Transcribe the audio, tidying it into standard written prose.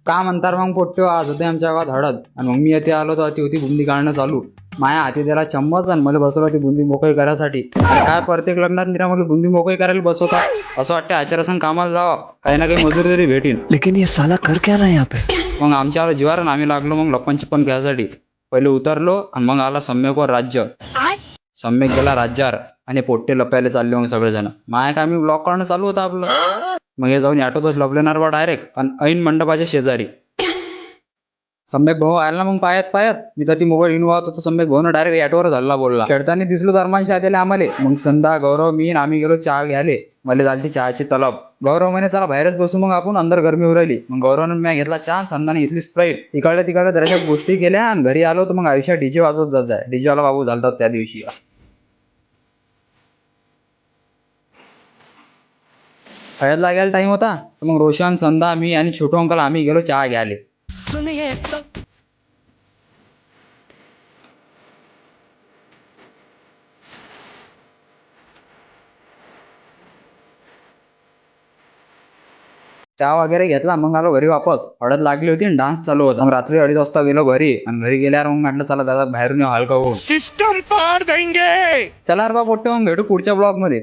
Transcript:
का म्हणतात मग पोट्ट्यो, आज होते आमच्या गावात हळद आणि मग मी येथे आलो तर ती होती बुंदी काढणं चालू. माया हाती त्याला चम्मच आणि मला बसवलं ती बुंदी मोकळी करायसाठी. अरे काय प्रत्येक लग्नात निरा मला बुंदी मोकळी करायला बसवता. असं वाटतं आचार्यसंघ कामाला जावं, काही ना काही मजुरी तरी भेटीन. लेकिन ये साला कर क्या रहा है यहाँ पे? मग आमच्या जीवावर आम्ही लागलो मग लप्पन चिप्पन घ्यायसाठी. पहिले उतरलो आणि मग आला सम्यकवर राज्य. सम्यक गेला राज्यावर आणि पोट्टे लपायला चालले मग सगळेजण. माया काय मी ब्लॉक करणं चालू होतं आपलं. मग हे जाऊन ऑटोतच लपलेणार बा डायरेक्ट आणि ऐन मंडपाच्या शेजारी. सम्यक भाऊ आला ना मग पायात मी तर ती मोबाईल घेऊन वाहत होतो. सम्यक भाऊ डायरेक्ट ॲटोवर झाला बोलला. खेळताना दिसलो धर्मांशी आलेले आम्हाला. मग संधा गौरव मी आणि आम्ही गेलो चहा घ्यायले. मला झाली चहाची तलब. गौरव म्हणे चला बाहेरच बसू मग आपण, अंदर गरमी उरायली. मग गौरवने मी घेतला चहा, संधाने घेतली स्प्राईट. तिकडे जराशा गोष्टी केल्या आणि घरी आलो तर मग आयुष्यात डीजे वाजवत जात जाय. डीजे वाला बाबू झालतात त्या दिवशी. हळद लागायला टाइम होता तर मग रोशन, संधा, मी आणि छोटू अंकल आम्ही गेलो चहा घ्यायले. चहा वगैरे घेतला मग आलो घरी वापस. हळद लागली होती आणि डान्स चालू होता. मग रात्री 2:30 वाजता गेलो घरी आणि घरी गेल्यावर मग म्हटलं चला दादा बाहेरून येऊ हलका होऊन. सिस्टम पार देंगे. चला रे बा पोट्टे, मग भेटू पुढच्या ब्लॉग मध्ये.